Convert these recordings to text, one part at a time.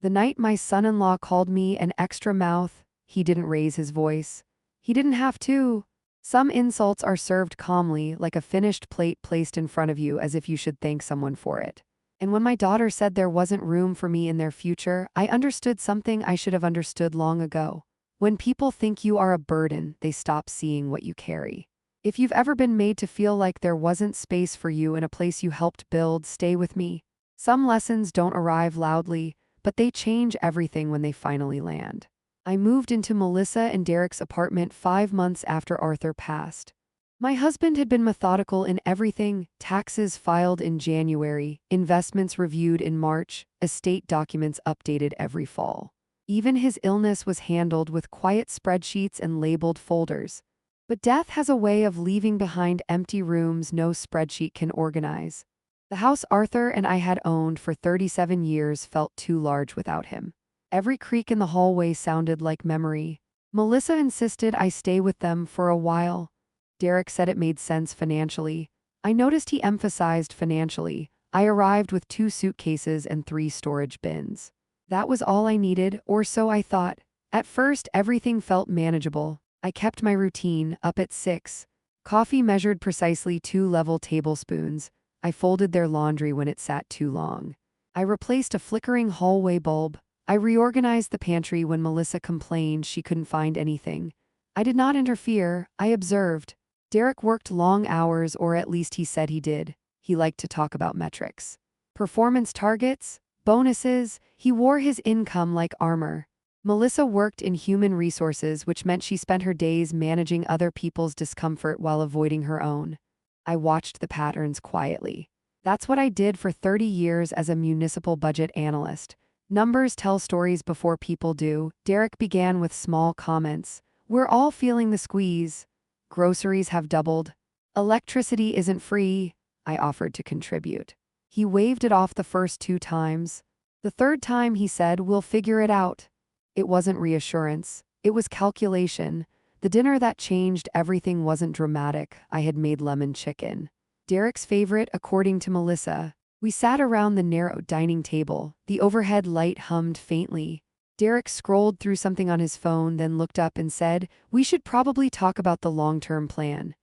The night my son-in-law called me an extra mouth, he didn't raise his voice. He didn't have to. Some insults are served calmly, like a finished plate placed in front of you as if you should thank someone for it. And when my daughter said there wasn't room for me in their future, I understood something I should have understood long ago. When people think you are a burden, they stop seeing what you carry. If you've ever been made to feel like there wasn't space for you in a place you helped build, stay with me. Some lessons don't arrive loudly, but they change everything when they finally land. I moved into Melissa and Derek's apartment 5 months after Arthur passed. My husband had been methodical in everything: taxes filed in January, investments reviewed in March, estate documents updated every fall. Even his illness was handled with quiet spreadsheets and labeled folders. But death has a way of leaving behind empty rooms no spreadsheet can organize. The house Arthur and I had owned for 37 years felt too large without him. Every creak in the hallway sounded like memory. Melissa insisted I stay with them for a while. Derek said it made sense financially. I noticed he emphasized financially. I arrived with 2 suitcases and 3 storage bins. That was all I needed, or so I thought. At first, everything felt manageable. I kept my routine, up at 6. Coffee measured precisely 2 level tablespoons. I folded their laundry when it sat too long. I replaced a flickering hallway bulb. I reorganized the pantry when Melissa complained she couldn't find anything. I did not interfere, I observed. Derek worked long hours, or at least he said he did. He liked to talk about metrics. Performance targets, bonuses, he wore his income like armor. Melissa worked in human resources, which meant she spent her days managing other people's discomfort while avoiding her own. I watched the patterns quietly. That's what I did for 30 years as a municipal budget analyst. Numbers tell stories before people do. Derek began with small comments. We're all feeling the squeeze. Groceries have doubled. Electricity isn't free. I offered to contribute. He waved it off the first 2 times. The third time he said, we'll figure it out. It wasn't reassurance. It was calculation. The dinner that changed everything wasn't dramatic. I had made lemon chicken. Derek's favorite, according to Melissa. We sat around the narrow dining table. The overhead light hummed faintly. Derek scrolled through something on his phone, then looked up and said, we should probably talk about the long-term plan.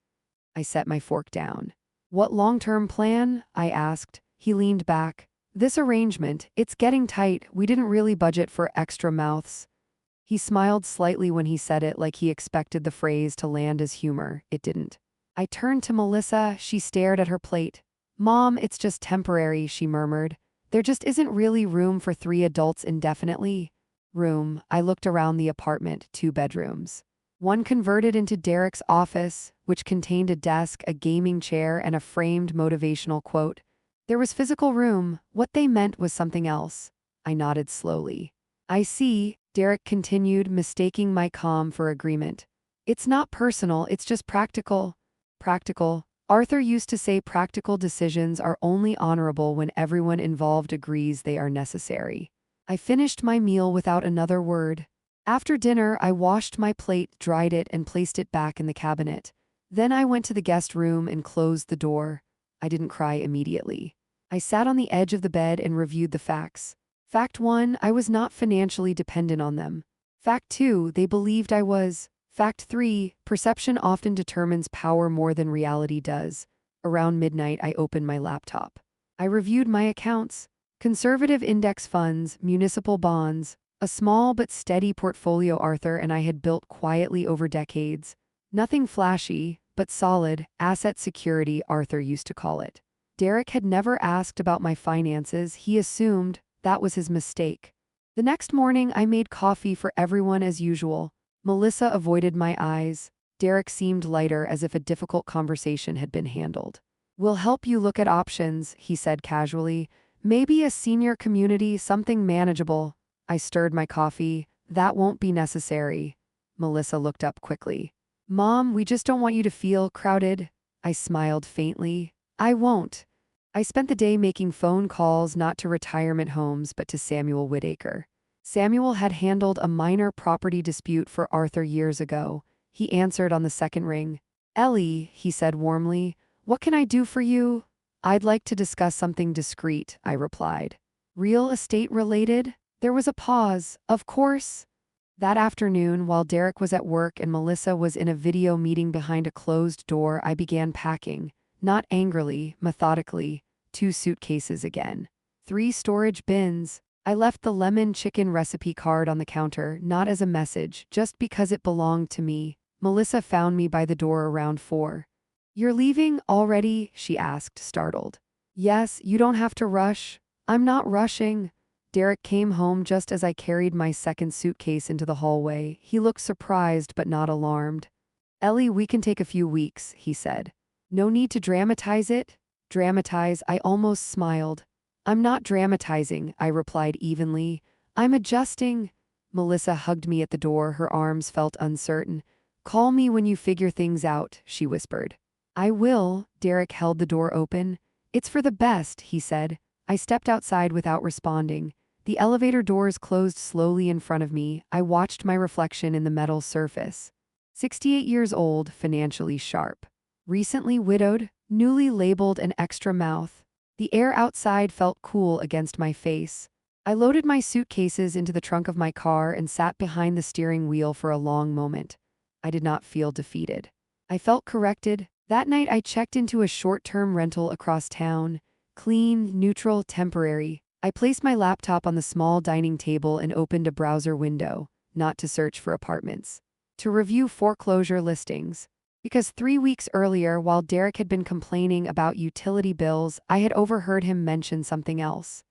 I set my fork down. What long-term plan? I asked. He leaned back. This arrangement, it's getting tight. We didn't really budget for extra mouths. He smiled slightly when he said it, like he expected the phrase to land as humor. It didn't. I turned to Melissa. She stared at her plate. Mom, it's just temporary, she murmured. There just isn't really room for 3 adults indefinitely. Room. I looked around the apartment, 2 bedrooms. One converted into Derek's office, which contained a desk, a gaming chair, and a framed motivational quote. There was physical room. What they meant was something else. I nodded slowly. I see, Derek continued, mistaking my calm for agreement. It's not personal, it's just practical. Practical. Arthur used to say practical decisions are only honorable when everyone involved agrees they are necessary. I finished my meal without another word. After dinner, I washed my plate, dried it, and placed it back in the cabinet. Then I went to the guest room and closed the door. I didn't cry immediately. I sat on the edge of the bed and reviewed the facts. Fact 1, I was not financially dependent on them. Fact 2, they believed I was. Fact 3, perception often determines power more than reality does. Around midnight, I opened my laptop. I reviewed my accounts. Conservative index funds, municipal bonds, a small but steady portfolio Arthur and I had built quietly over decades. Nothing flashy, but solid, asset security, Arthur used to call it. Derek had never asked about my finances. He assumed that was his mistake. The next morning, I made coffee for everyone as usual. Melissa avoided my eyes. Derek seemed lighter, as if a difficult conversation had been handled. We'll help you look at options, he said casually. Maybe a senior community, something manageable. I stirred my coffee. That won't be necessary. Melissa looked up quickly. Mom, we just don't want you to feel crowded. I smiled faintly. I won't. I spent the day making phone calls, not to retirement homes, but to Samuel Whitaker. Samuel had handled a minor property dispute for Arthur years ago. He answered on the second ring. Ellie, he said warmly, what can I do for you? I'd like to discuss something discreet, I replied. Real estate related? There was a pause. Of course. That afternoon, while Derek was at work and Melissa was in a video meeting behind a closed door, I began packing. Not angrily, methodically. 2 suitcases again. 3 storage bins. I left the lemon chicken recipe card on the counter, not as a message, just because it belonged to me. Melissa found me by the door around 4. "You're leaving already?" she asked, startled. "Yes, you don't have to rush." "I'm not rushing." Derek came home just as I carried my second suitcase into the hallway. He looked surprised but not alarmed. "Ellie, we can take a few weeks," he said. "No need to dramatize it." "Dramatize?" I almost smiled. "I'm not dramatizing," I replied evenly. "I'm adjusting." Melissa hugged me at the door, her arms felt uncertain. "Call me when you figure things out," she whispered. "I will." Derek held the door open. "It's for the best," he said. I stepped outside without responding. The elevator doors closed slowly in front of me. I watched my reflection in the metal surface. 68 years old, financially sharp. Recently widowed, newly labeled an extra mouth. The air outside felt cool against my face. I loaded my suitcases into the trunk of my car and sat behind the steering wheel for a long moment. I did not feel defeated. I felt corrected. That night I checked into a short-term rental across town. Clean, neutral, temporary. I placed my laptop on the small dining table and opened a browser window, not to search for apartments, to review foreclosure listings. Because 3 weeks earlier, while Derek had been complaining about utility bills, I had overheard him mention something else.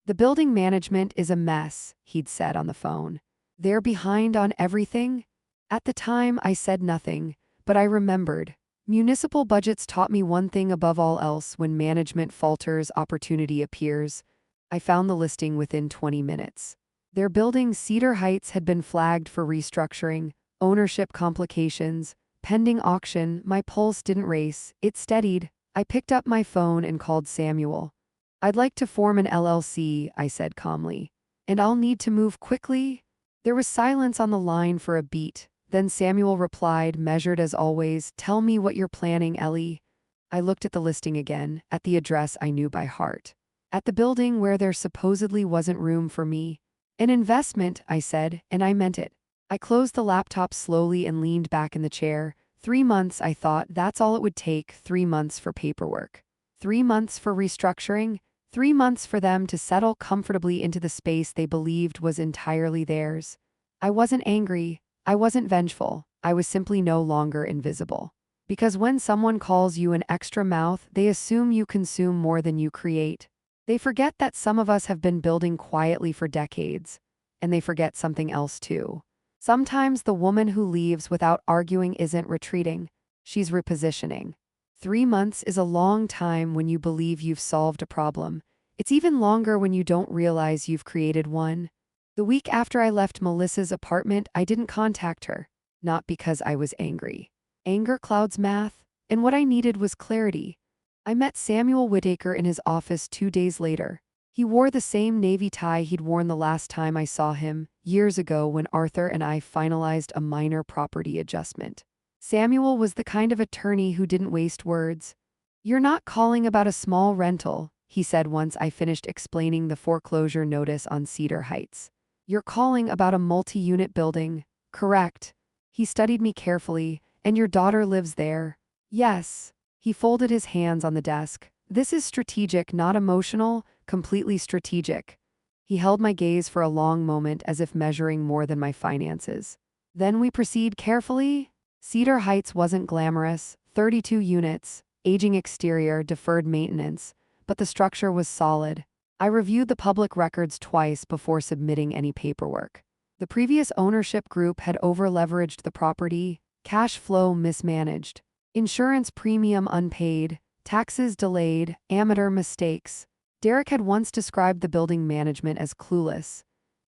"The building management is a mess," he'd said on the phone. "They're behind on everything." At the time, I said nothing, but I remembered. Municipal budgets taught me one thing above all else: when management falters, opportunity appears. I found the listing within 20 minutes. Their building, Cedar Heights, had been flagged for restructuring, ownership complications, pending auction. My pulse didn't race, it steadied. I picked up my phone and called Samuel. "I'd like to form an LLC," I said calmly. "And I'll need to move quickly?" There was silence on the line for a beat. Then Samuel replied, measured as always, "Tell me what you're planning, Ellie." I looked at the listing again, at the address I knew by heart. At the building where there supposedly wasn't room for me. "An investment," I said, and I meant it. I closed the laptop slowly and leaned back in the chair. 3 months, I thought, that's all it would take. 3 months for paperwork. 3 months for restructuring. 3 months for them to settle comfortably into the space they believed was entirely theirs. I wasn't angry. I wasn't vengeful. I was simply no longer invisible. Because when someone calls you an extra mouth, they assume you consume more than you create. They forget that some of us have been building quietly for decades. And they forget something else too. Sometimes the woman who leaves without arguing isn't retreating. She's repositioning. 3 months is a long time when you believe you've solved a problem. It's even longer when you don't realize you've created one. The week after I left Melissa's apartment, I didn't contact her. Not because I was angry. Anger clouds math, and what I needed was clarity. I met Samuel Whitaker in his office 2 days later. He wore the same navy tie he'd worn the last time I saw him, years ago when Arthur and I finalized a minor property adjustment. Samuel was the kind of attorney who didn't waste words. "You're not calling about a small rental," he said once I finished explaining the foreclosure notice on Cedar Heights. "You're calling about a multi-unit building." "Correct." He studied me carefully. "And your daughter lives there?" "Yes." He folded his hands on the desk. "This is strategic, not emotional, completely strategic." He held my gaze for a long moment as if measuring more than my finances. "Then we proceed carefully?" Cedar Heights wasn't glamorous, 32 units, aging exterior, deferred maintenance, but the structure was solid. I reviewed the public records twice before submitting any paperwork. The previous ownership group had over-leveraged the property, cash flow mismanaged, insurance premium unpaid, taxes delayed, amateur mistakes. Derek had once described the building management as clueless.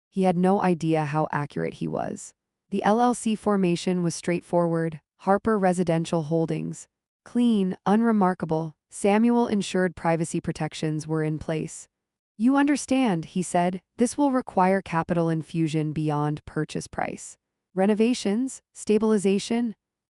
He had no idea how accurate he was. The LLC formation was straightforward: Harper Residential Holdings. Clean, unremarkable. Samuel ensured privacy protections were in place. "You understand," he said, "this will require capital infusion beyond purchase price. Renovations, stabilization."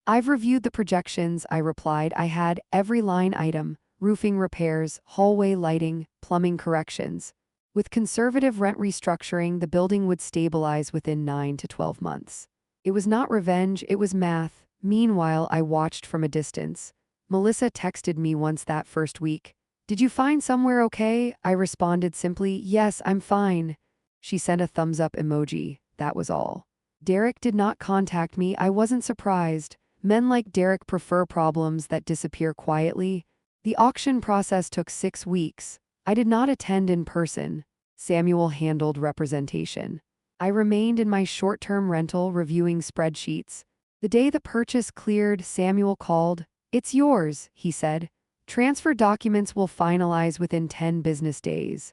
"I've reviewed the projections," I replied. I had every line item: roofing repairs, hallway lighting, plumbing corrections. With conservative rent restructuring, the building would stabilize within 9 to 12 months. It was not revenge, it was math. Meanwhile, I watched from a distance. Melissa texted me once that first week. "Did you find somewhere okay?" I responded simply, "Yes, I'm fine." She sent a thumbs up emoji. That was all. Derek did not contact me. I wasn't surprised. Men like Derek prefer problems that disappear quietly. The auction process took 6 weeks. I did not attend in person. Samuel handled representation. I remained in my short-term rental reviewing spreadsheets. The day the purchase cleared, Samuel called. "It's yours," he said. "Transfer documents will finalize within 10 business days."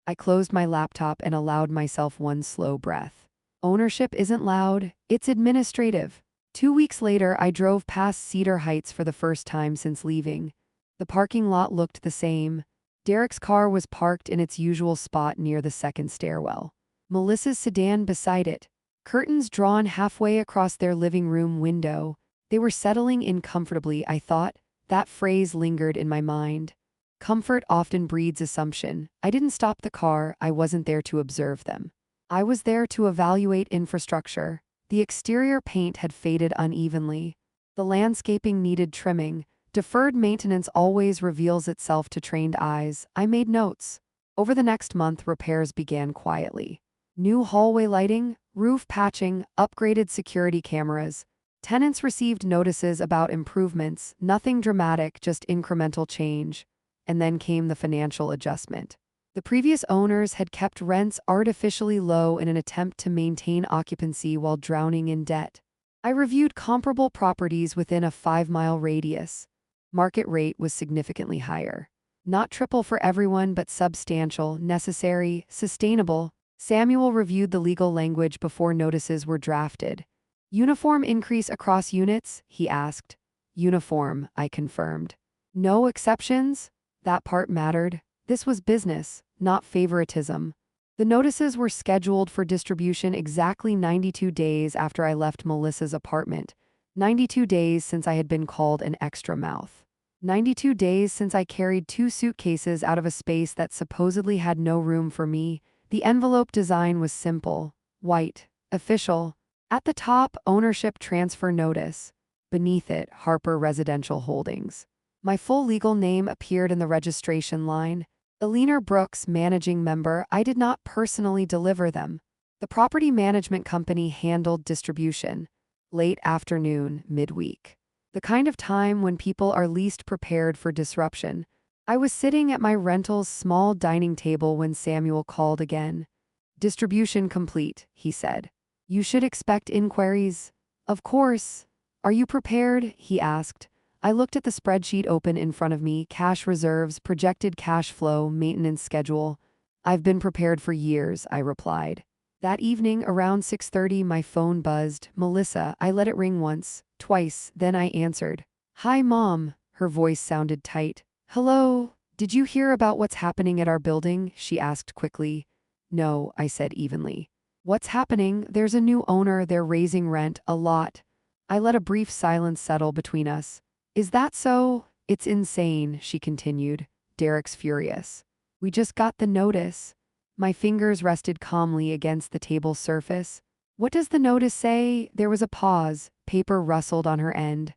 I closed my laptop and allowed myself one slow breath. Ownership isn't loud, it's administrative. 2 weeks later, I drove past Cedar Heights for the first time since leaving. The parking lot looked the same. Derek's car was parked in its usual spot near the second stairwell. Melissa's sedan beside it. Curtains drawn halfway across their living room window. They were settling in comfortably, I thought. That phrase lingered in my mind. Comfort often breeds assumption. I didn't stop the car, I wasn't there to observe them. I was there to evaluate infrastructure. The exterior paint had faded unevenly. The landscaping needed trimming. Deferred maintenance always reveals itself to trained eyes. I made notes. Over the next month, repairs began quietly. New hallway lighting, roof patching, upgraded security cameras. Tenants received notices about improvements, nothing dramatic, just incremental change. And then came the financial adjustment. The previous owners had kept rents artificially low in an attempt to maintain occupancy while drowning in debt. I reviewed comparable properties within a 5-mile radius. Market rate was significantly higher. Not triple for everyone, but substantial, necessary, sustainable. Samuel reviewed the legal language before notices were drafted. "Uniform increase across units?" he asked. "Uniform," I confirmed. "No exceptions?" That part mattered. This was business, not favoritism. The notices were scheduled for distribution exactly 92 days after I left Melissa's apartment. 92 days since I had been called an extra mouth. 92 days since I carried 2 suitcases out of a space that supposedly had no room for me. The envelope design was simple, white, official. At the top, ownership transfer notice. Beneath it, Harper Residential Holdings. My full legal name appeared in the registration line. Eleanor Brooks, managing member. I did not personally deliver them. The property management company handled distribution. Late afternoon, midweek. The kind of time when people are least prepared for disruption. I was sitting at my rental's small dining table when Samuel called again. "Distribution complete," he said. "You should expect inquiries." "Of course." "Are you prepared?" he asked. I looked at the spreadsheet open in front of me, cash reserves, projected cash flow, maintenance schedule. "I've been prepared for years," I replied. That evening, around 6:30, my phone buzzed. "Melissa." I let it ring once, twice, then I answered. "Hi, Mom." Her voice sounded tight. "Hello. Did you hear about what's happening at our building?" she asked quickly. "No," I said evenly. "What's happening?" "There's a new owner, they're raising rent, a lot." I let a brief silence settle between us. "Is that so?" "It's insane," she continued. "Derek's furious. We just got the notice." My fingers rested calmly against the table's surface. "What does the notice say?" There was a pause. Paper rustled on her end.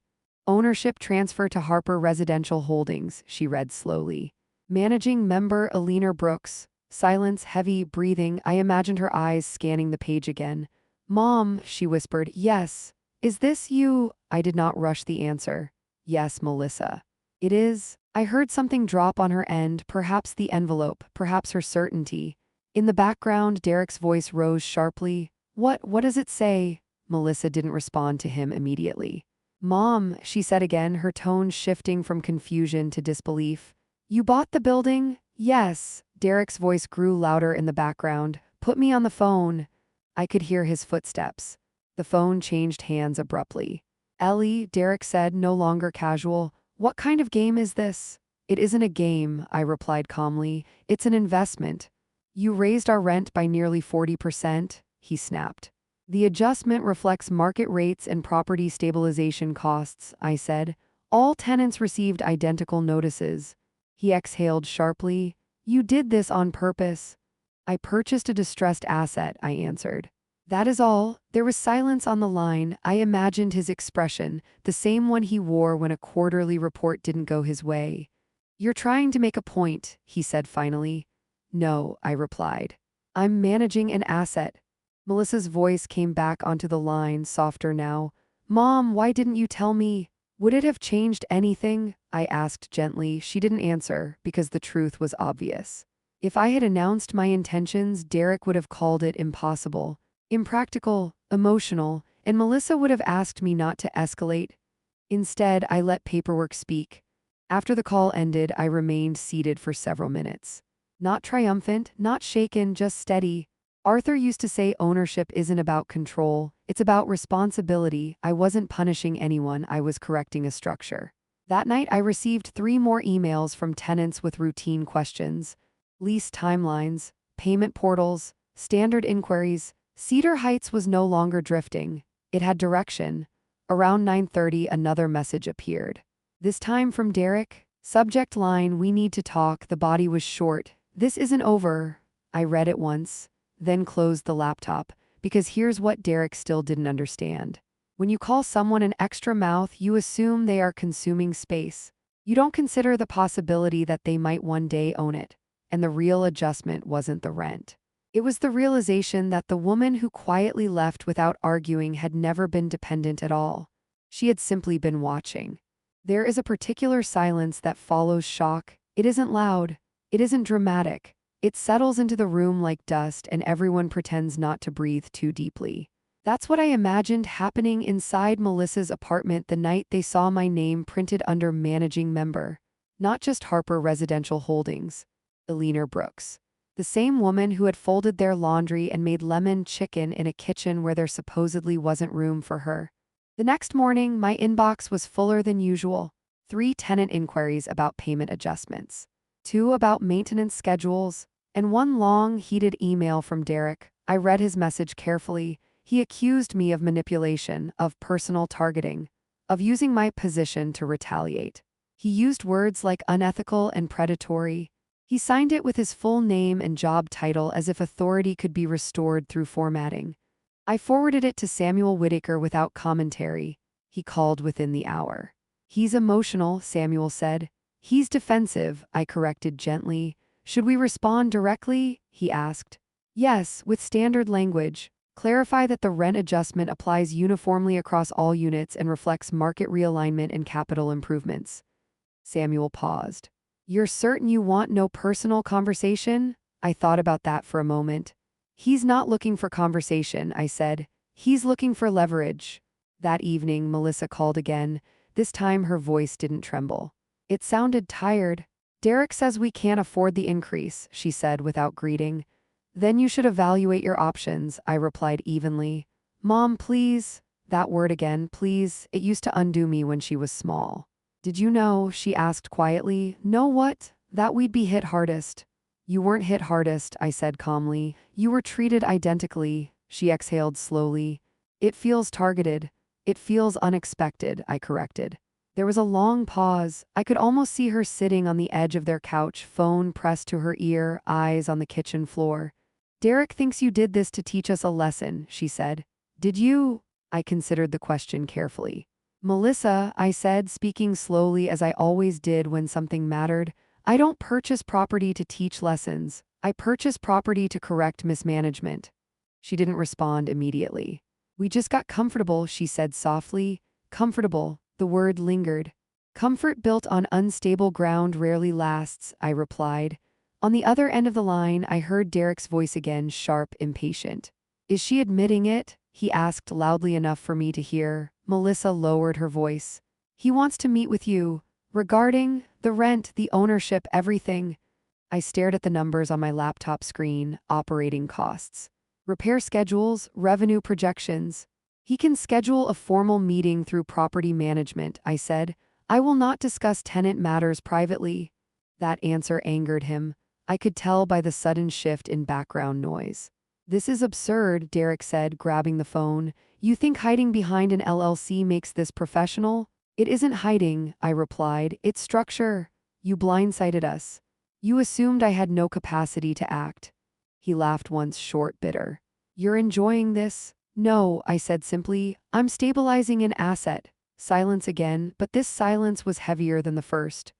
"Ownership transfer to Harper Residential Holdings," she read slowly. "Managing member Eleanor Brooks." Silence, heavy breathing. I imagined her eyes scanning the page again. "Mom," she whispered. "Yes. Is this you?" I did not rush the answer. "Yes, Melissa." "It is." I heard something drop on her end, perhaps the envelope, perhaps her certainty. In the background, Derek's voice rose sharply. What does it say?" Melissa didn't respond to him immediately. "Mom," she said again, her tone shifting from confusion to disbelief. "You bought the building?" "Yes." Derek's voice grew louder in the background. "Put me on the phone." I could hear his footsteps. The phone changed hands abruptly. "Ellie," Derek said, no longer casual. "What kind of game is this?" "It isn't a game," I replied calmly. "It's an investment." "You raised our rent by nearly 40%, he snapped. "The adjustment reflects market rates and property stabilization costs," I said. "All tenants received identical notices." He exhaled sharply. "You did this on purpose." I purchased a distressed asset, I answered. That is all. There was silence on the line. I imagined his expression, the same one he wore when a quarterly report didn't go his way. You're trying to make a point, he said finally. No, I replied. I'm managing an asset. Melissa's voice came back onto the line, softer now. Mom, why didn't you tell me? Would it have changed anything? I asked gently. She didn't answer, because the truth was obvious. If I had announced my intentions, Derek would have called it impossible, impractical, emotional, and Melissa would have asked me not to escalate. Instead, I let paperwork speak. After the call ended, I remained seated for several minutes. Not triumphant, not shaken, just steady. Arthur used to say ownership isn't about control, it's about responsibility. I wasn't punishing anyone, I was correcting a structure. That night, I received 3 more emails from tenants with routine questions. Lease timelines, payment portals, standard inquiries. Cedar Heights was no longer drifting. It had direction. Around 9:30, another message appeared. This time from Derek. Subject line, we need to talk. The body was short. This isn't over. I read it once, then closed the laptop, because here's what Derek still didn't understand. When you call someone an extra mouth, you assume they are consuming space. You don't consider the possibility that they might one day own it. And the real adjustment wasn't the rent. It was the realization that the woman who quietly left without arguing had never been dependent at all. She had simply been watching. There is a particular silence that follows shock. It isn't loud. It isn't dramatic. It settles into the room like dust, and everyone pretends not to breathe too deeply. That's what I imagined happening inside Melissa's apartment the night they saw my name printed under managing member. Not just Harper Residential Holdings. Eleanor Brooks. The same woman who had folded their laundry and made lemon chicken in a kitchen where there supposedly wasn't room for her. The next morning, my inbox was fuller than usual. 3 tenant inquiries about payment adjustments, 2 about maintenance schedules, and 1 long, heated email from Derek. I read his message carefully. He accused me of manipulation, of personal targeting, of using my position to retaliate. He used words like unethical and predatory. He signed it with his full name and job title as if authority could be restored through formatting. I forwarded it to Samuel Whitaker without commentary. He called within the hour. He's emotional, Samuel said. He's defensive, I corrected gently. Should we respond directly? He asked. Yes, with standard language. Clarify that the rent adjustment applies uniformly across all units and reflects market realignment and capital improvements. Samuel paused. You're certain you want no personal conversation? I thought about that for a moment. He's not looking for conversation, I said. He's looking for leverage. That evening, Melissa called again. This time her voice didn't tremble. It sounded tired. Derek says we can't afford the increase, she said without greeting. Then you should evaluate your options, I replied evenly. Mom, please. That word again, please. It used to undo me when she was small. Did you know, she asked quietly, know what? That we'd be hit hardest. You weren't hit hardest, I said calmly. You were treated identically, she exhaled slowly. It feels targeted. It feels unexpected, I corrected. There was a long pause. I could almost see her sitting on the edge of their couch, phone pressed to her ear, eyes on the kitchen floor. Derek thinks you did this to teach us a lesson, she said. Did you? I considered the question carefully. Melissa, I said, speaking slowly as I always did when something mattered, I don't purchase property to teach lessons. I purchase property to correct mismanagement. She didn't respond immediately. We just got comfortable, she said softly. Comfortable. The word lingered. Comfort built on unstable ground rarely lasts, I replied. On the other end of the line, I heard Derek's voice again, sharp, impatient. Is she admitting it? He asked loudly enough for me to hear. Melissa lowered her voice. He wants to meet with you. Regarding the rent, the ownership, everything. I stared at the numbers on my laptop screen, operating costs. Repair schedules, revenue projections. He can schedule a formal meeting through property management, I said. I will not discuss tenant matters privately. That answer angered him. I could tell by the sudden shift in background noise. This is absurd, Derek said, grabbing the phone. You think hiding behind an LLC makes this professional? It isn't hiding, I replied. It's structure. You blindsided us. You assumed I had no capacity to act. He laughed once short, bitter. You're enjoying this? No, I said simply. I'm stabilizing an asset. Silence again, but this silence was heavier than the first.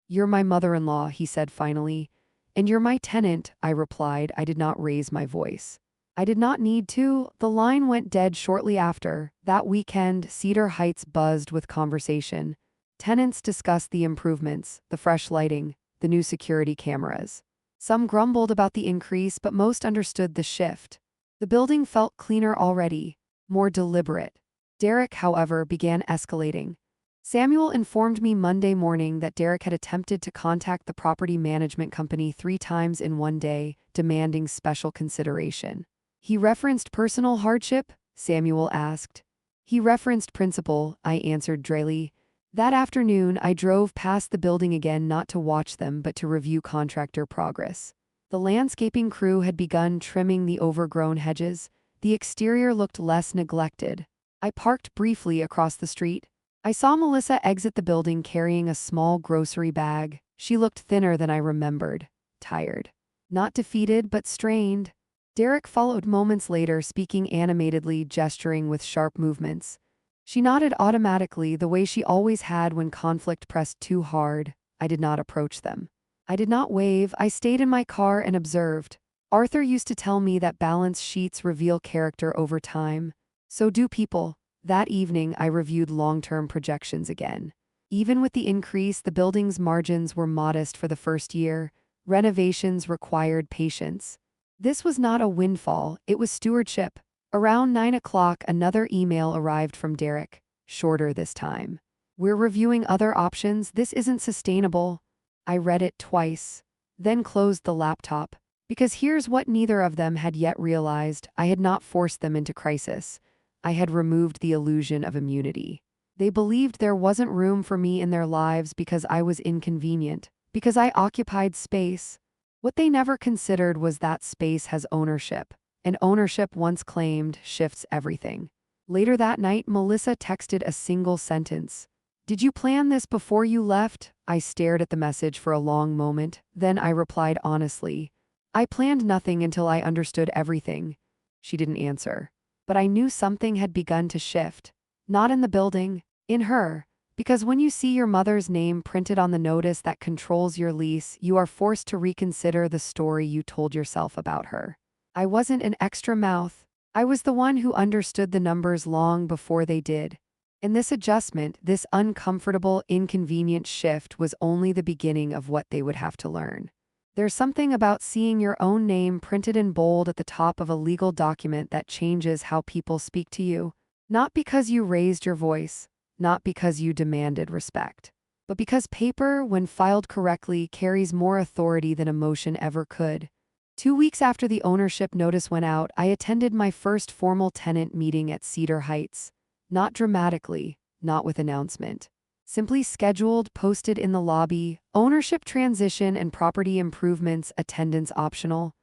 You're my mother-in-law, he said finally. And you're my tenant, I replied. I did not raise my voice. I did not need to. The line went dead shortly after. That weekend, Cedar Heights buzzed with conversation. Tenants discussed the improvements, the fresh lighting, the new security cameras. Some grumbled about the increase, but most understood the shift. The building felt cleaner already, more deliberate. Derek, however, began escalating. Samuel informed me Monday morning that Derek had attempted to contact the property management company 3 times in one day, demanding special consideration. He referenced personal hardship? Samuel asked. He referenced principal, I answered dryly. That afternoon, I drove past the building again, not to watch them but to review contractor progress. The landscaping crew had begun trimming the overgrown hedges. The exterior looked less neglected. I parked briefly across the street. I saw Melissa exit the building carrying a small grocery bag. She looked thinner than I remembered. Tired. Not defeated, but strained. Derek followed moments later, speaking animatedly, gesturing with sharp movements. She nodded automatically, the way she always had when conflict pressed too hard. I did not approach them. I did not wave. I stayed in my car and observed. Arthur used to tell me that balance sheets reveal character over time. So do people. That evening, I reviewed long-term projections again. Even with the increase, the building's margins were modest for the first year. Renovations required patience. This was not a windfall, it was stewardship. Around 9 o'clock, another email arrived from Derek, shorter this time. We're reviewing other options, this isn't sustainable. I read it twice, then closed the laptop. Because here's what neither of them had yet realized: I had not forced them into crisis. I had removed the illusion of immunity. They believed there wasn't room for me in their lives because I was inconvenient, because I occupied space. What they never considered was that space has ownership, and ownership, once claimed, shifts everything. Later that night, Melissa texted a single sentence. Did you plan this before you left? I stared at the message for a long moment, then I replied honestly. I planned nothing until I understood everything. She didn't answer. But I knew something had begun to shift. Not in the building, in her. Because when you see your mother's name printed on the notice that controls your lease, you are forced to reconsider the story you told yourself about her. I wasn't an extra mouth. I was the one who understood the numbers long before they did. And this adjustment, this uncomfortable, inconvenient shift, was only the beginning of what they would have to learn. There's something about seeing your own name printed in bold at the top of a legal document that changes how people speak to you. Not because you raised your voice, not because you demanded respect, but because paper, when filed correctly, carries more authority than emotion ever could. 2 weeks after the ownership notice went out, I attended my first formal tenant meeting at Cedar Heights. Not dramatically, not with announcement. Simply scheduled, posted in the lobby, ownership transition and property improvements, attendance optional.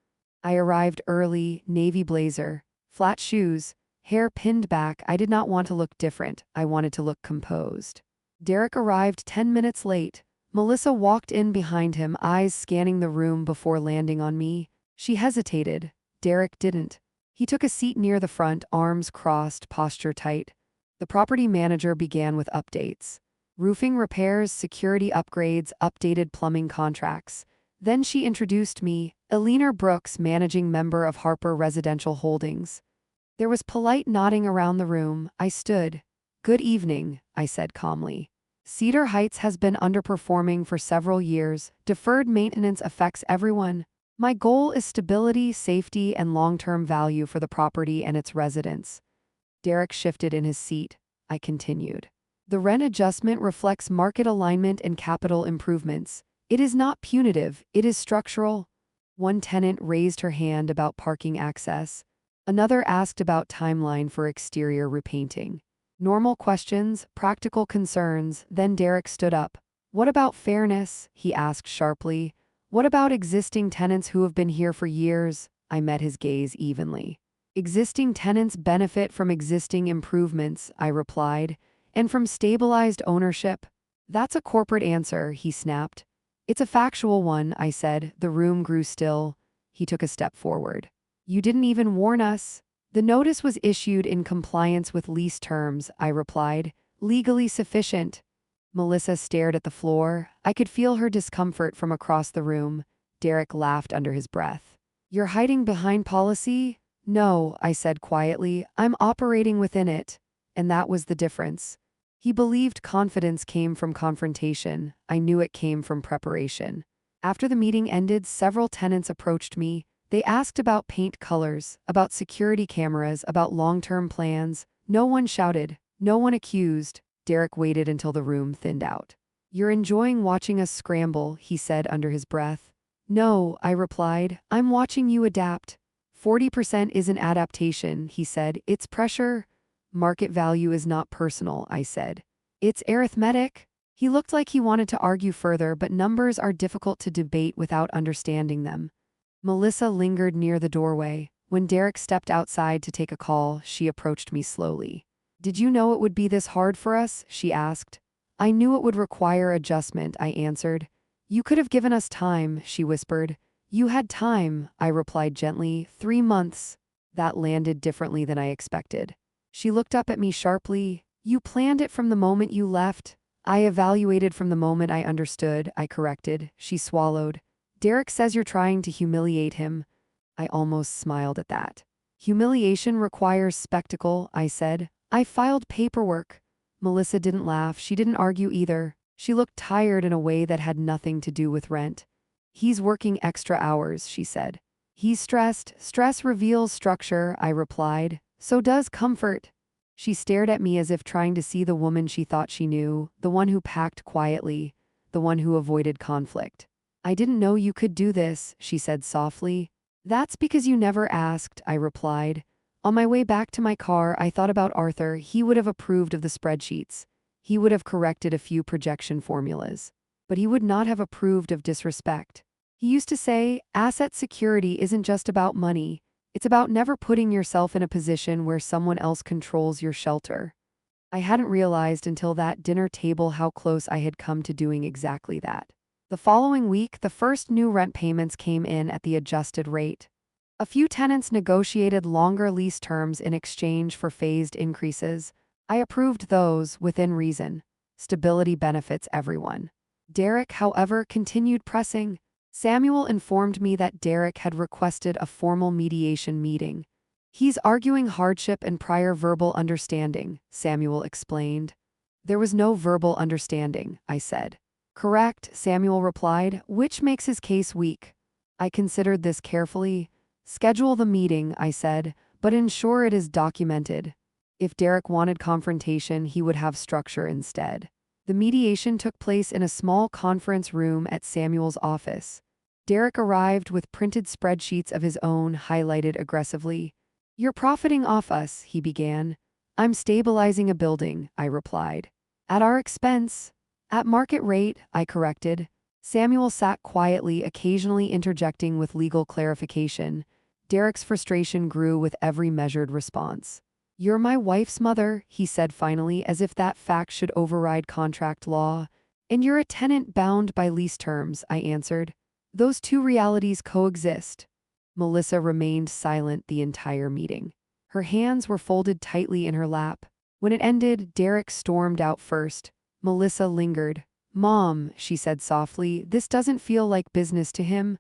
I arrived early, navy blazer, flat shoes, hair pinned back. I did not want to look different, I wanted to look composed. Derek arrived 10 minutes late. Melissa walked in behind him, eyes scanning the room before landing on me. She hesitated. Derek didn't. He took a seat near the front, arms crossed, posture tight. The property manager began with updates. Roofing repairs, security upgrades, updated plumbing contracts. Then she introduced me, Eleanor Brooks, managing member of Harper Residential Holdings. There was polite nodding around the room. I stood. Good evening, I said calmly. Cedar Heights has been underperforming for several years. Deferred maintenance affects everyone. My goal is stability, safety, and long-term value for the property and its residents. Derek shifted in his seat. I continued. The rent adjustment reflects market alignment and capital improvements. It is not punitive, it is structural. One tenant raised her hand about parking access. Another asked about timeline for exterior repainting. Normal questions, practical concerns. Then Derek stood up. What about fairness? He asked sharply. What about existing tenants who have been here for years? I met his gaze evenly. Existing tenants benefit from existing improvements, I replied, and from stabilized ownership. That's a corporate answer, he snapped. It's a factual one, I said. The room grew still. He took a step forward. You didn't even warn us. The notice was issued in compliance with lease terms, I replied. Legally sufficient. Melissa stared at the floor. I could feel her discomfort from across the room. Derek laughed under his breath. You're hiding behind policy? No, I said quietly. I'm operating within it. And that was the difference. He believed confidence came from confrontation. I knew it came from preparation. After the meeting ended, several tenants approached me. They asked about paint colors, about security cameras, about long-term plans. No one shouted. No one accused. Derek waited until the room thinned out. You're enjoying watching us scramble, he said under his breath. No, I replied. I'm watching you adapt. 40% isn't adaptation, he said. It's pressure. Market value is not personal, I said. It's arithmetic. He looked like he wanted to argue further, but numbers are difficult to debate without understanding them. Melissa lingered near the doorway. When Derek stepped outside to take a call, she approached me slowly. Did you know it would be this hard for us? She asked. I knew it would require adjustment, I answered. You could have given us time, she whispered. You had time, I replied gently. 3 months. That landed differently than I expected. She looked up at me sharply. You planned it from the moment you left. I evaluated from the moment I understood, I corrected. She swallowed. Derek says you're trying to humiliate him. I almost smiled at that. Humiliation requires spectacle, I said. I filed paperwork. Melissa didn't laugh. She didn't argue either. She looked tired in a way that had nothing to do with rent. He's working extra hours, she said. He's stressed. Stress reveals structure, I replied. So does comfort. She stared at me as if trying to see the woman she thought she knew, the one who packed quietly, the one who avoided conflict. I didn't know you could do this, she said softly. That's because you never asked, I replied. On my way back to my car, I thought about Arthur. He would have approved of the spreadsheets. He would have corrected a few projection formulas. But he would not have approved of disrespect. He used to say, asset security isn't just about money. It's about never putting yourself in a position where someone else controls your shelter. I hadn't realized until that dinner table how close I had come to doing exactly that. The following week, the first new rent payments came in at the adjusted rate. A few tenants negotiated longer lease terms in exchange for phased increases. I approved those within reason. Stability benefits everyone. Derek, however, continued pressing. Samuel informed me that Derek had requested a formal mediation meeting. He's arguing hardship and prior verbal understanding, Samuel explained. There was no verbal understanding, I said. Correct, Samuel replied, which makes his case weak. I considered this carefully. Schedule the meeting, I said, but ensure it is documented. If Derek wanted confrontation, he would have structure instead. The mediation took place in a small conference room at Samuel's office. Derek arrived with printed spreadsheets of his own, highlighted aggressively. You're profiting off us, he began. I'm stabilizing a building, I replied. At our expense. At market rate, I corrected. Samuel sat quietly, occasionally interjecting with legal clarification. Derek's frustration grew with every measured response. You're my wife's mother, he said finally, as if that fact should override contract law. And you're a tenant bound by lease terms, I answered. Those two realities coexist. Melissa remained silent the entire meeting. Her hands were folded tightly in her lap. When it ended, Derek stormed out first. Melissa lingered. Mom, she said softly, this doesn't feel like business to him.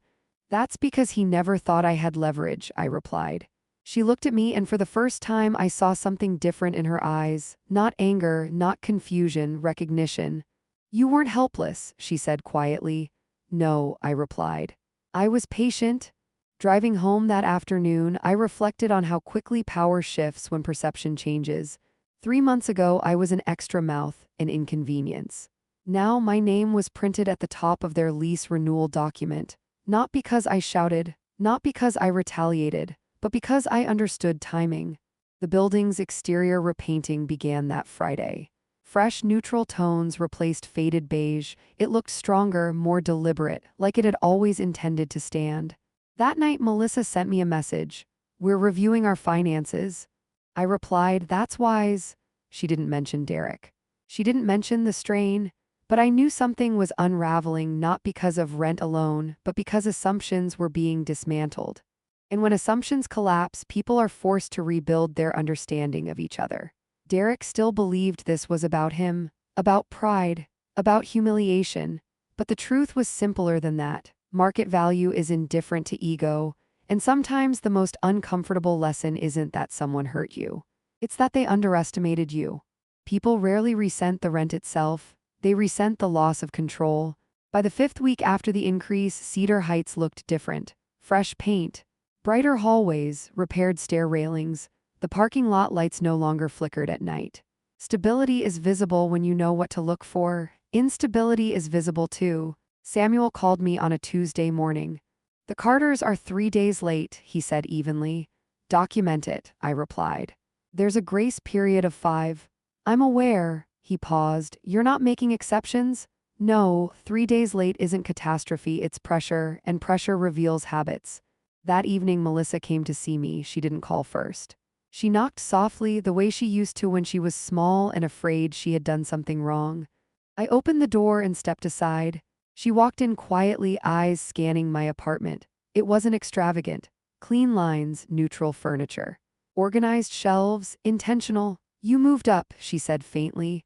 That's because he never thought I had leverage, I replied. She looked at me, and for the first time I saw something different in her eyes. Not anger, not confusion, recognition. You weren't helpless, she said quietly. No, I replied. I was patient. Driving home that afternoon, I reflected on how quickly power shifts when perception changes. 3 months ago, I was an extra mouth, an inconvenience. Now my name was printed at the top of their lease renewal document. Not because I shouted, not because I retaliated, but because I understood timing. The building's exterior repainting began that Friday. Fresh neutral tones replaced faded beige. It looked stronger, more deliberate, like it had always intended to stand. That night, Melissa sent me a message. We're reviewing our finances. I replied, that's wise. She didn't mention Derek. She didn't mention the strain. But I knew something was unraveling not because of rent alone, but because assumptions were being dismantled. And when assumptions collapse, people are forced to rebuild their understanding of each other. Derek still believed this was about him, about pride, about humiliation. But the truth was simpler than that. Market value is indifferent to ego, and sometimes the most uncomfortable lesson isn't that someone hurt you. It's that they underestimated you. People rarely resent the rent itself, they resent the loss of control. By the 5th week after the increase, Cedar Heights looked different. Fresh paint, brighter hallways, repaired stair railings. The parking lot lights no longer flickered at night. Stability is visible when you know what to look for. Instability is visible too. Samuel called me on a Tuesday morning. "The Carters are 3 days late," he said evenly. "Document it," I replied. "There's a grace period of 5. "I'm aware," he paused. "You're not making exceptions?" "No, 3 days late isn't catastrophe, it's pressure, and pressure reveals habits." That evening Melissa came to see me. She didn't call first. She knocked softly, the way she used to when she was small and afraid she had done something wrong. I opened the door and stepped aside. She walked in quietly, eyes scanning my apartment. It wasn't extravagant. Clean lines, neutral furniture. Organized shelves, intentional. "You moved up," she said faintly.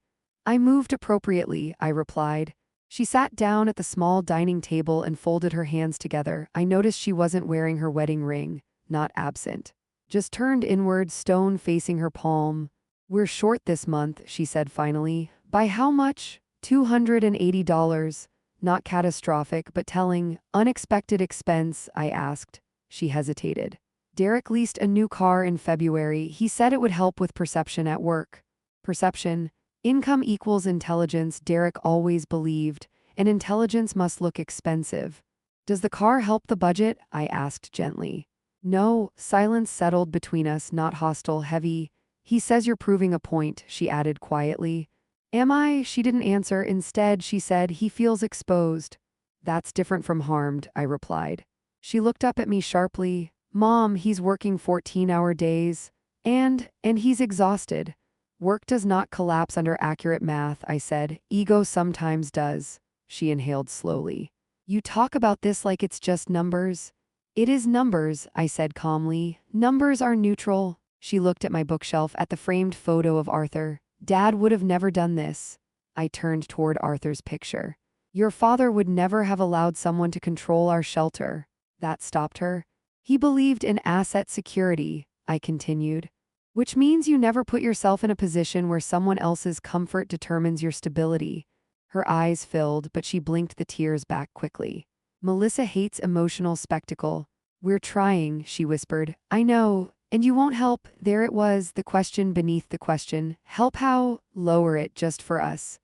"I moved appropriately," I replied. She sat down at the small dining table and folded her hands together. I noticed she wasn't wearing her wedding ring, not absent. Just turned inward, stone facing her palm. "We're short this month," she said finally. "By how much?" $280. Not catastrophic, but telling. "Unexpected expense?" I asked. She hesitated. "Derek leased a new car in February. He said it would help with perception at work." Perception. Income equals intelligence, Derek always believed, and intelligence must look expensive. "Does the car help the budget?" I asked gently. "No." Silence settled between us, not hostile, heavy. "He says you're proving a point," she added quietly. "Am I?" She didn't answer. Instead, she said, "He feels exposed." "That's different from harmed," I replied. She looked up at me sharply. "Mom, he's working 14-hour days. And he's exhausted." "Work does not collapse under accurate math," I said. "Ego sometimes does." She inhaled slowly. "You talk about this like it's just numbers." "It is numbers," I said calmly. "Numbers are neutral." She looked at my bookshelf, at the framed photo of Arthur. "Dad would have never done this." I turned toward Arthur's picture. "Your father would never have allowed someone to control our shelter." That stopped her. "He believed in asset security," I continued. "Which means you never put yourself in a position where someone else's comfort determines your stability." Her eyes filled, but she blinked the tears back quickly. "Melissa hates emotional spectacle." "We're trying," she whispered. "I know. And you won't help." There it was, the question beneath the question. "Help how?" "Lower it just for us."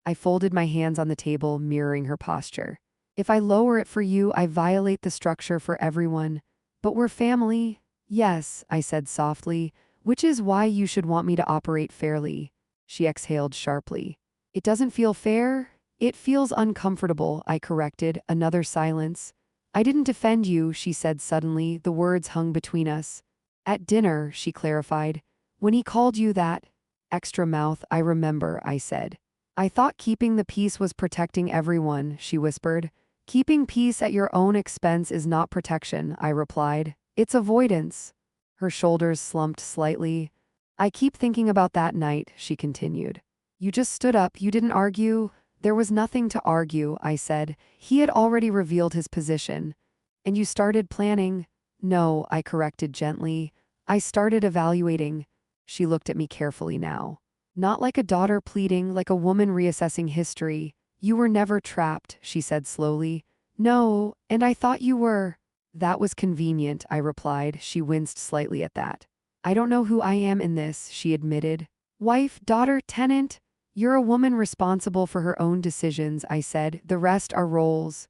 I folded my hands on the table, mirroring her posture. "If I lower it for you, I violate the structure for everyone." "But we're family." "Yes," I said softly. "Which is why you should want me to operate fairly." She exhaled sharply. "It doesn't feel fair?" "It feels uncomfortable," I corrected. Another silence. "I didn't defend you," she said suddenly. The words hung between us. "At dinner," she clarified. "When he called you that." "Extra mouth, I remember," I said. "I thought keeping the peace was protecting everyone," she whispered. "Keeping peace at your own expense is not protection," I replied. "It's avoidance." Her shoulders slumped slightly. "I keep thinking about that night," she continued. "You just stood up, you didn't argue." "There was nothing to argue," I said. He had already revealed his position. "And you started planning?" "No," I corrected gently. "I started evaluating." She looked at me carefully now. Not like a daughter pleading, like a woman reassessing history. "You were never trapped," she said slowly. "No, and I thought you were." "That was convenient," I replied. She winced slightly at that. "I don't know who I am in this," she admitted. "Wife, daughter, tenant?" "You're a woman responsible for her own decisions," I said. "The rest are roles."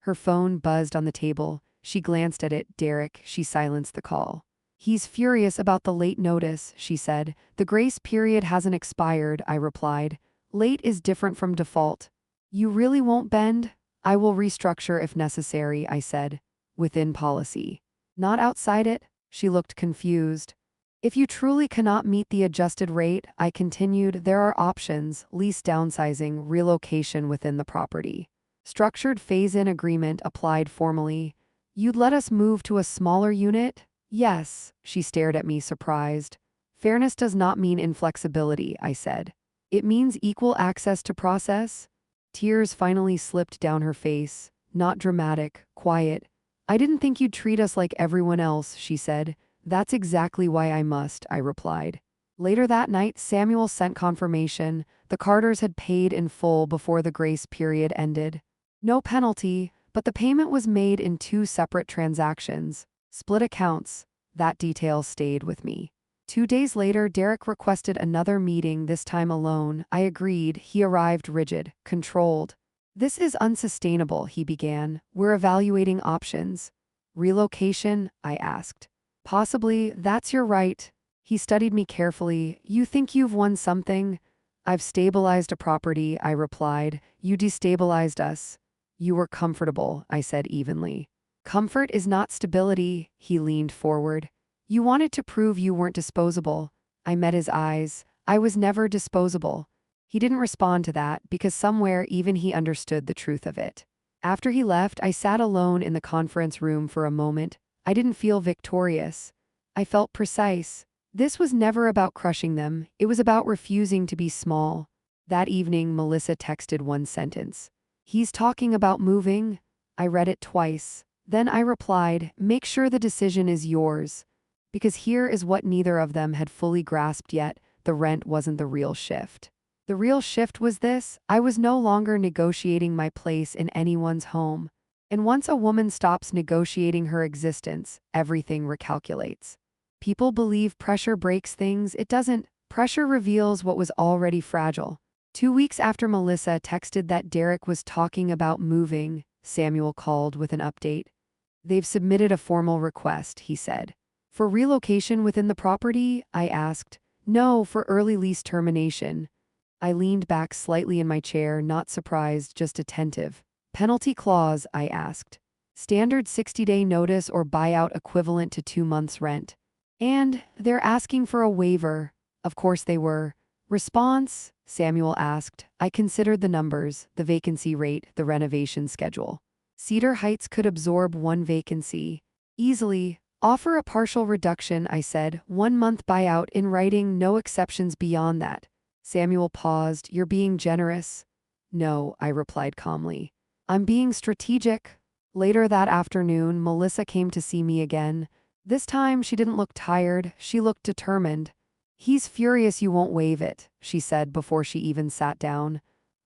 Her phone buzzed on the table. She glanced at it. "Derek," she silenced the call. "He's furious about the late notice," she said. "The grace period hasn't expired," I replied. "Late is different from default." "You really won't bend?" "I will restructure if necessary," I said. "Within policy." "Not outside it?" She looked confused. If you truly cannot meet the adjusted rate, I continued, there are options: lease downsizing, relocation within the property. Structured phase-in agreement applied formally. You'd let us move to a smaller unit? Yes, she stared at me surprised. Fairness does not mean inflexibility, I said. It means equal access to process. Tears finally slipped down her face, not dramatic, quiet. I didn't think you'd treat us like everyone else, she said. That's exactly why I must, I replied. Later that night, Samuel sent confirmation. The Carters had paid in full before the grace period ended. No penalty, but the payment was made in 2 separate transactions. Split accounts. That detail stayed with me. 2 days later, Derek requested another meeting, this time alone. I agreed. He arrived rigid, controlled. This is unsustainable, he began. We're evaluating options. Relocation? I asked. Possibly, that's your right. He studied me carefully. You think you've won something? I've stabilized a property, I replied. You destabilized us. You were comfortable, I said evenly. Comfort is not stability, he leaned forward. You wanted to prove you weren't disposable. I met his eyes. I was never disposable. He didn't respond to that because somewhere even he understood the truth of it. After he left, I sat alone in the conference room for a moment. I didn't feel victorious. I felt precise. This was never about crushing them. It was about refusing to be small. That evening, Melissa texted one sentence. He's talking about moving. I read it twice. Then I replied, make sure the decision is yours. Because here is what neither of them had fully grasped yet: the rent wasn't the real shift. The real shift was this: I was no longer negotiating my place in anyone's home. And once a woman stops negotiating her existence, everything recalculates. People believe pressure breaks things. It doesn't. Pressure reveals what was already fragile. 2 weeks after Melissa texted that Derek was talking about moving, Samuel called with an update. They've submitted a formal request, he said. For relocation within the property? I asked. No, for early lease termination. I leaned back slightly in my chair, not surprised, just attentive. Penalty clause? I asked. Standard 60-day notice or buyout equivalent to 2 months' rent. And they're asking for a waiver. Of course they were. Response? Samuel asked. I considered the numbers, the vacancy rate, the renovation schedule. Cedar Heights could absorb 1 vacancy. Easily. Offer a partial reduction, I said. 1 month buyout in writing, no exceptions beyond that. Samuel paused. You're being generous. No, I replied calmly. I'm being strategic. Later that afternoon, Melissa came to see me again. This time she didn't look tired, she looked determined. He's furious you won't waive it, she said before she even sat down.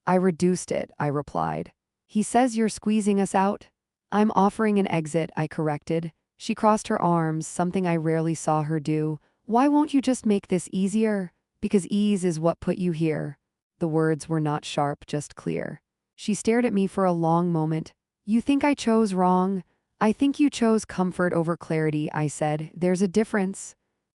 I reduced it, I replied. He says you're squeezing us out. I'm offering an exit, I corrected. She crossed her arms, something I rarely saw her do. Why won't you just make this easier? Because ease is what put you here. The words were not sharp, just clear. She stared at me for a long moment. You think I chose wrong? I think you chose comfort over clarity, I said. There's a difference.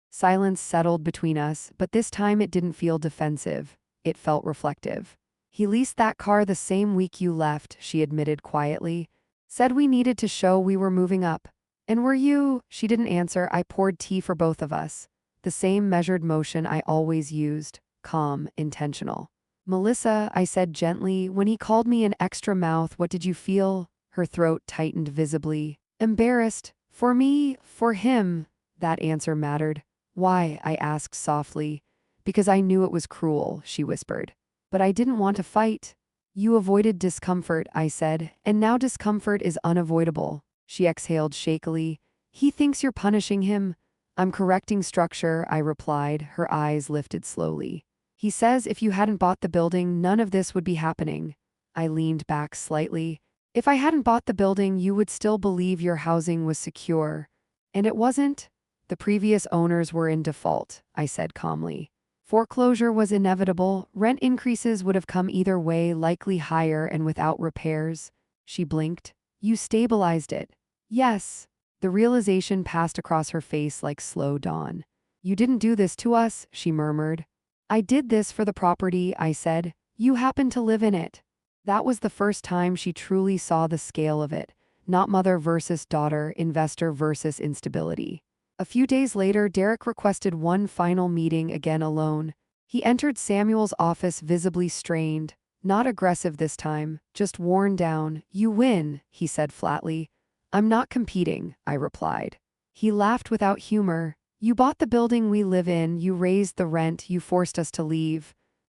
Silence settled between us, but this time it didn't feel defensive. It felt reflective. He leased that car the same week you left, she admitted quietly. Said we needed to show we were moving up. And were you? She didn't answer. I poured tea for both of us. The same measured motion I always used. Calm, intentional. Melissa, I said gently, when he called me an extra mouth, what did you feel? Her throat tightened visibly. Embarrassed. For me, for him. That answer mattered. Why? I asked softly. Because I knew it was cruel, she whispered. But I didn't want to fight. You avoided discomfort, I said, and now discomfort is unavoidable. She exhaled shakily. He thinks you're punishing him. I'm correcting structure, I replied, her eyes lifted slowly. He says if you hadn't bought the building, none of this would be happening. I leaned back slightly. If I hadn't bought the building, you would still believe your housing was secure. And it wasn't. The previous owners were in default, I said calmly. Foreclosure was inevitable. Rent increases would have come either way, likely higher and without repairs. She blinked. You stabilized it. Yes. The realization passed across her face like slow dawn. You didn't do this to us, she murmured. I did this for the property, I said. You happen to live in it. That was the first time she truly saw the scale of it. Not mother versus daughter, investor versus instability. A few days later, Derek requested one final meeting again alone. He entered Samuel's office visibly strained, not aggressive this time, just worn down. "You win," he said flatly. "I'm not competing," I replied. He laughed without humor. "You bought the building we live in, you raised the rent, you forced us to leave."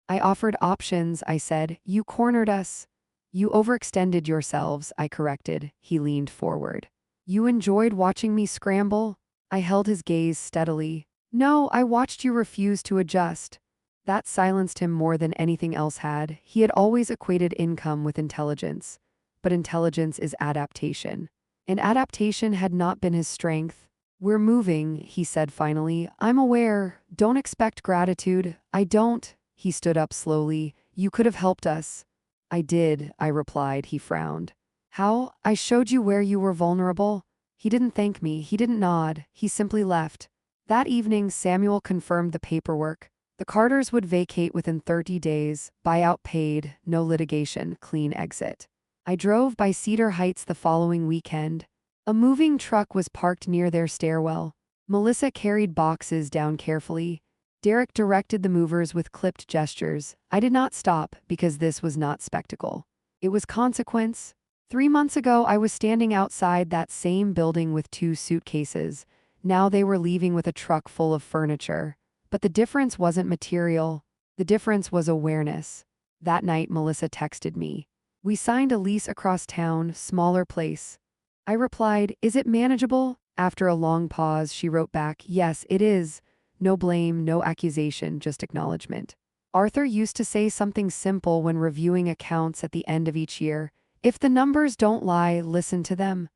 "I offered options," I said. "You cornered us." "You overextended yourselves," I corrected. He leaned forward. "You enjoyed watching me scramble?" I held his gaze steadily. "No, I watched you refuse to adjust." That silenced him more than anything else had. He had always equated income with intelligence. But intelligence is adaptation. And adaptation had not been his strength. "We're moving," he said finally. "I'm aware. Don't expect gratitude." "I don't." He stood up slowly. "You could have helped us." "I did," I replied. He frowned. "How?" "I showed you where you were vulnerable." He didn't thank me. He didn't nod. He simply left. That evening, Samuel confirmed the paperwork. The Carters would vacate within 30 days, buyout paid, no litigation, clean exit. I drove by Cedar Heights the following weekend. A moving truck was parked near their stairwell. Melissa carried boxes down carefully. Derek directed the movers with clipped gestures. I did not stop because this was not spectacle. It was consequence. 3 months ago, I was standing outside that same building with 2 suitcases. Now they were leaving with a truck full of furniture. But the difference wasn't material. The difference was awareness. That night, Melissa texted me. "We signed a lease across town, smaller place." I replied, "Is it manageable?" After a long pause, she wrote back, "Yes, it is." No blame, no accusation, just acknowledgement. Arthur used to say something simple when reviewing accounts at the end of each year. "If the numbers don't lie, listen to them."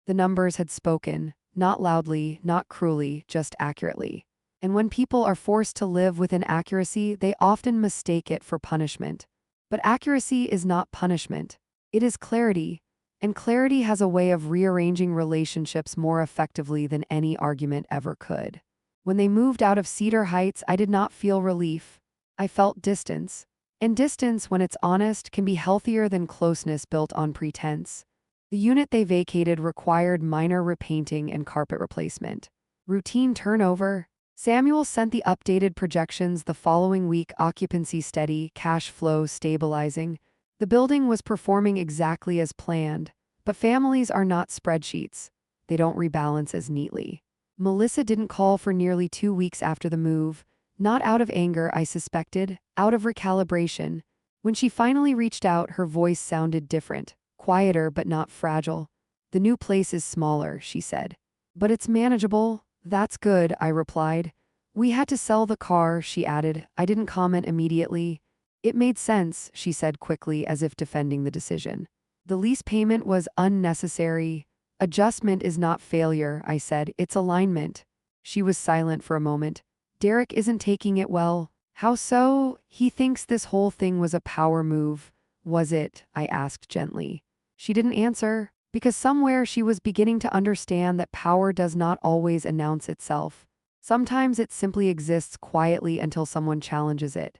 The numbers had spoken, not loudly, not cruelly, just accurately. And when people are forced to live with inaccuracy, they often mistake it for punishment. But accuracy is not punishment. It is clarity. And clarity has a way of rearranging relationships more effectively than any argument ever could. When they moved out of Cedar Heights, I did not feel relief. I felt distance. And distance, when it's honest, can be healthier than closeness built on pretense. The unit they vacated required minor repainting and carpet replacement. Routine turnover. Samuel sent the updated projections the following week: occupancy steady, cash flow stabilizing. The building was performing exactly as planned. But families are not spreadsheets. They don't rebalance as neatly. Melissa didn't call for nearly 2 weeks after the move. Not out of anger, I suspected, out of recalibration. When she finally reached out, her voice sounded different, quieter but not fragile. "The new place is smaller," she said. "But it's manageable." "That's good," I replied. "We had to sell the car," she added. I didn't comment immediately. "It made sense," she said quickly, as if defending the decision. "The lease payment was unnecessary." "Adjustment is not failure," I said. "It's alignment." She was silent for a moment. "Derek isn't taking it well." "How so?" "He thinks this whole thing was a power move." "Was it?" I asked gently. She didn't answer, because somewhere she was beginning to understand that power does not always announce itself. Sometimes it simply exists quietly until someone challenges it.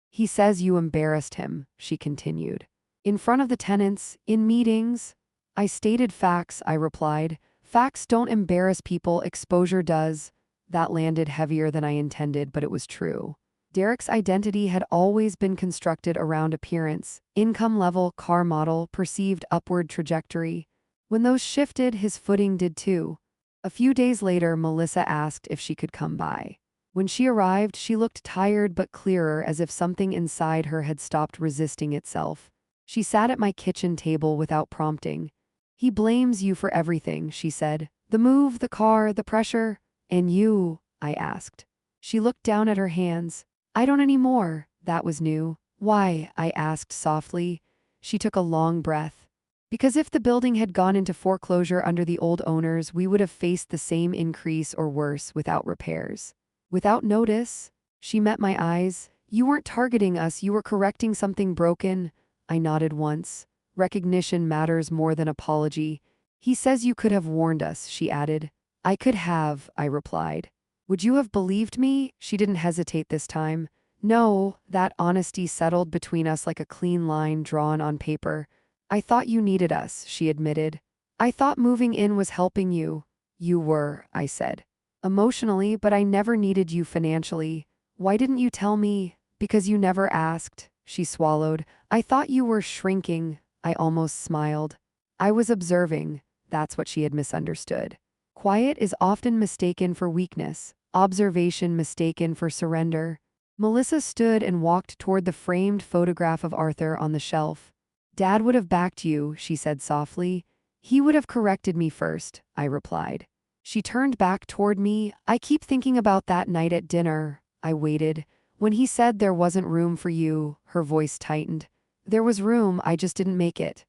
"He says you embarrassed him," she continued. "In front of the tenants, in meetings." "I stated facts," I replied. "Facts don't embarrass people, exposure does." That landed heavier than I intended, but it was true. Derek's identity had always been constructed around appearance: income level, car model, perceived upward trajectory. When those shifted, his footing did too. A few days later, Melissa asked if she could come by. When she arrived, she looked tired but clearer, as if something inside her had stopped resisting itself. She sat at my kitchen table without prompting. "He blames you for everything," she said. "The move, the car, the pressure." "And you?" I asked. She looked down at her hands. "I don't anymore." That was new. "Why?" I asked softly. She took a long breath. "Because if the building had gone into foreclosure under the old owners, we would have faced the same increase or worse, without repairs. Without notice." She met my eyes. "You weren't targeting us, you were correcting something broken." I nodded once. "Recognition matters more than apology." "He says you could have warned us," she added. "I could have," I replied. "Would you have believed me?" She didn't hesitate this time. "No." That honesty settled between us like a clean line drawn on paper. "I thought you needed us," she admitted. "I thought moving in was helping you." "You were," I said. Emotionally, but I never needed you financially. Why didn't you tell me? Because you never asked, she swallowed. I thought you were shrinking. I almost smiled. I was observing. That's what she had misunderstood. Quiet is often mistaken for weakness, observation mistaken for surrender. Melissa stood and walked toward the framed photograph of Arthur on the shelf. Dad would have backed you, she said softly. He would have corrected me first, I replied. She turned back toward me. I keep thinking about that night at dinner. I waited. When he said there wasn't room for you, her voice tightened. There was room, I just didn't make it.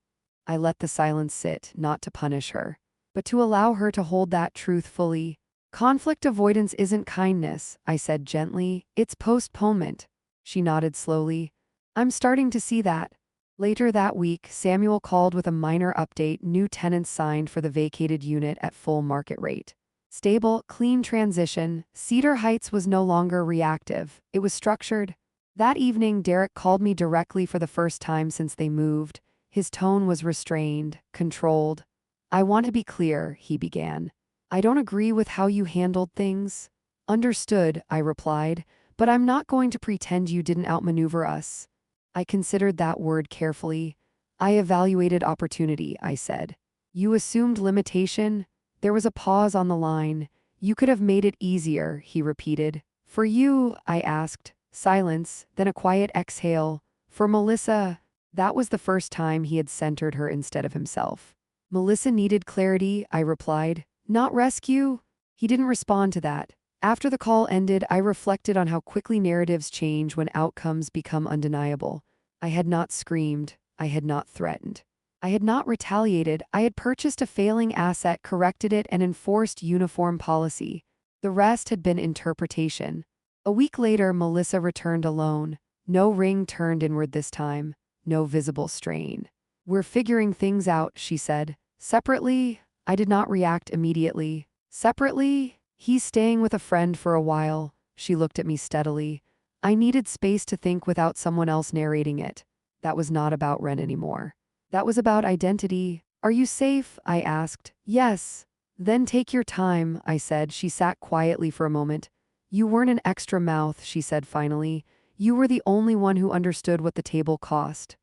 I let the silence sit, not to punish her, but to allow her to hold that truth fully. Conflict avoidance isn't kindness, I said gently. It's postponement. She nodded slowly. I'm starting to see that. Later that week, Samuel called with a minor update: new tenants signed for the vacated unit at full market rate. Stable, clean transition. Cedar Heights was no longer reactive. It was structured. That evening, Derek called me directly for the first time since they moved. His tone was restrained, controlled. I want to be clear, he began. I don't agree with how you handled things. Understood, I replied, but I'm not going to pretend you didn't outmaneuver us. I considered that word carefully. I evaluated opportunity, I said. You assumed limitation? There was a pause on the line. You could have made it easier, he repeated. For you, I asked. Silence, then a quiet exhale. For Melissa, that was the first time he had centered her instead of himself. Melissa needed clarity, I replied. Not rescue? He didn't respond to that. After the call ended, I reflected on how quickly narratives change when outcomes become undeniable. I had not screamed. I had not threatened. I had not retaliated. I had purchased a failing asset, corrected it, and enforced uniform policy. The rest had been interpretation. A week later, Melissa returned alone. No ring turned inward this time. No visible strain. We're figuring things out, she said. Separately, I did not react immediately. Separately, he's staying with a friend for a while. She looked at me steadily. I needed space to think without someone else narrating it. That was not about rent anymore. That was about identity. Are you safe? I asked. Yes. Then take your time, I said. She sat quietly for a moment. You weren't an extra mouth, she said finally. You were the only one who understood what the table cost.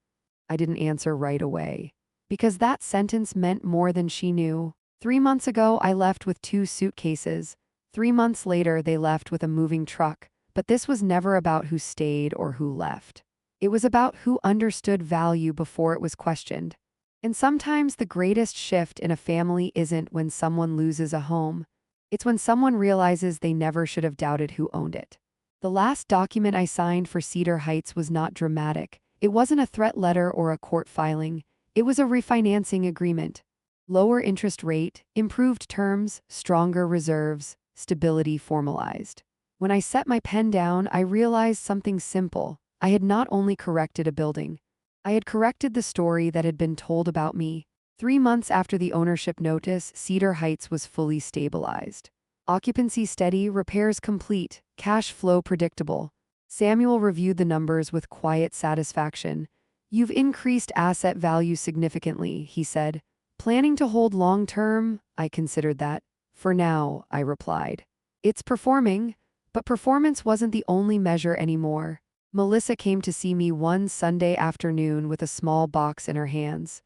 I didn't answer right away, because that sentence meant more than she knew. 3 months ago, I left with 2 suitcases. 3 months later, they left with a moving truck. But this was never about who stayed or who left. It was about who understood value before it was questioned. And sometimes the greatest shift in a family isn't when someone loses a home. It's when someone realizes they never should have doubted who owned it. The last document I signed for Cedar Heights was not dramatic. It wasn't a threat letter or a court filing. It was a refinancing agreement. Lower interest rate, improved terms, stronger reserves, stability formalized. When I set my pen down, I realized something simple. I had not only corrected a building, I had corrected the story that had been told about me. 3 months after the ownership notice, Cedar Heights was fully stabilized. Occupancy steady, repairs complete, cash flow predictable. Samuel reviewed the numbers with quiet satisfaction. You've increased asset value significantly, he said. Planning to hold long term? I considered that. For now, I replied. It's performing. But performance wasn't the only measure anymore. Melissa came to see me one Sunday afternoon with a small box in her hands.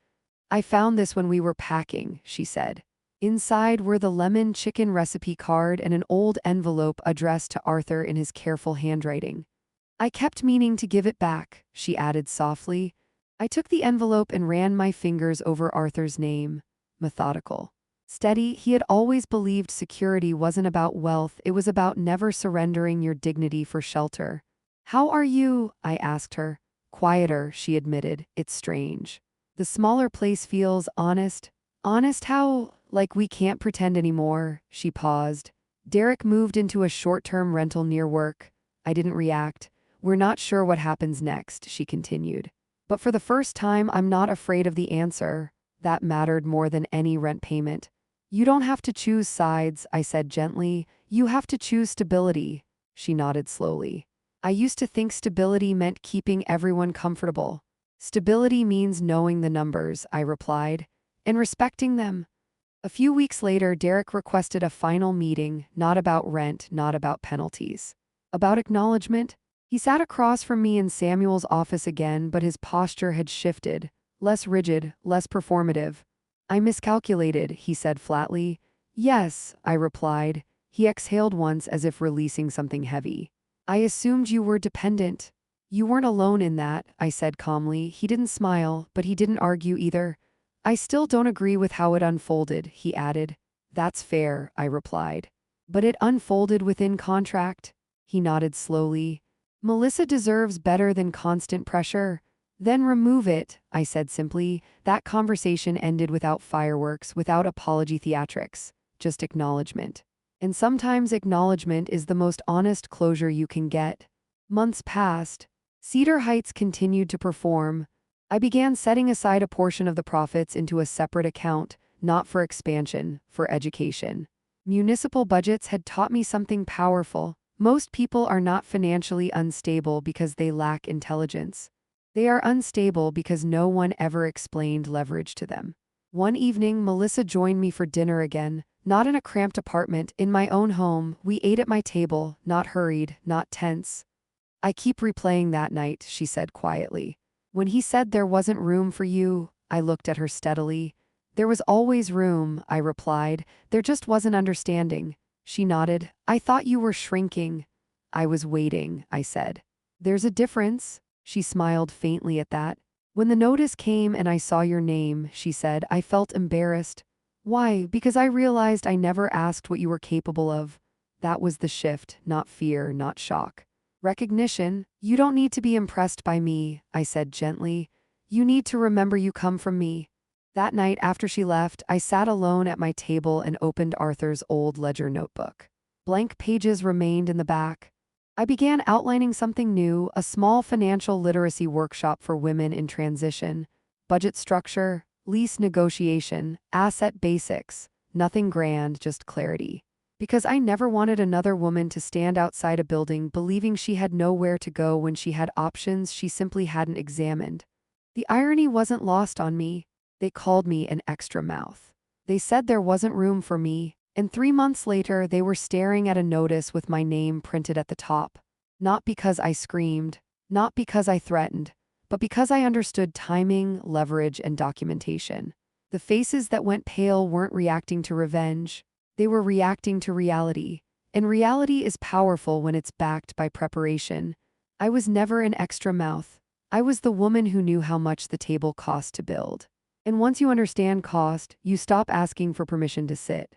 I found this when we were packing, she said. Inside were the lemon chicken recipe card and an old envelope addressed to Arthur in his careful handwriting. I kept meaning to give it back, she added softly. I took the envelope and ran my fingers over Arthur's name. Methodical. Steady. He had always believed security wasn't about wealth, it was about never surrendering your dignity for shelter. How are you? I asked her. Quieter, she admitted. It's strange. The smaller place feels honest. Honest how? Like we can't pretend anymore. She paused. Derek moved into a short-term rental near work. I didn't react. We're not sure what happens next, she continued. But for the first time, I'm not afraid of the answer. That mattered more than any rent payment. You don't have to choose sides, I said gently. You have to choose stability. She nodded slowly. I used to think stability meant keeping everyone comfortable. Stability means knowing the numbers, I replied, and respecting them. A few weeks later, Derek requested a final meeting, not about rent, not about penalties. About acknowledgement. He sat across from me in Samuel's office again, but his posture had shifted. Less rigid, less performative. I miscalculated, he said flatly. Yes, I replied. He exhaled once as if releasing something heavy. I assumed you were dependent. You weren't alone in that, I said calmly. He didn't smile, but he didn't argue either. I still don't agree with how it unfolded, he added. That's fair, I replied. But it unfolded within contract. He nodded slowly. Melissa deserves better than constant pressure. Then remove it, I said simply. That conversation ended without fireworks, without apology theatrics, just acknowledgement. And sometimes acknowledgement is the most honest closure you can get. Months passed. Cedar Heights continued to perform. I began setting aside a portion of the profits into a separate account, not for expansion, for education. Municipal budgets had taught me something powerful. Most people are not financially unstable because they lack intelligence. They are unstable because no one ever explained leverage to them. One evening, Melissa joined me for dinner again, not in a cramped apartment, in my own home. We ate at my table, not hurried, not tense. I keep replaying that night, she said quietly. When he said there wasn't room for you, I looked at her steadily. There was always room, I replied. There just wasn't understanding. She nodded. I thought you were shrinking. I was waiting, I said. There's a difference. She smiled faintly at that. When the notice came and I saw your name, she said, I felt embarrassed. Why? Because I realized I never asked what you were capable of. That was the shift, not fear, not shock. Recognition. You don't need to be impressed by me, I said gently. You need to remember you come from me. That night after she left, I sat alone at my table and opened Arthur's old ledger notebook. Blank pages remained in the back. I began outlining something new, a small financial literacy workshop for women in transition. Budget structure, lease negotiation, asset basics. Nothing grand, just clarity. Because I never wanted another woman to stand outside a building believing she had nowhere to go when she had options she simply hadn't examined. The irony wasn't lost on me. They called me an extra mouth. They said there wasn't room for me, and 3 months later they were staring at a notice with my name printed at the top. Not because I screamed, not because I threatened, but because I understood timing, leverage, and documentation. The faces that went pale weren't reacting to revenge. They were reacting to reality. And reality is powerful when it's backed by preparation. I was never an extra mouth. I was the woman who knew how much the table cost to build. And once you understand cost, you stop asking for permission to sit.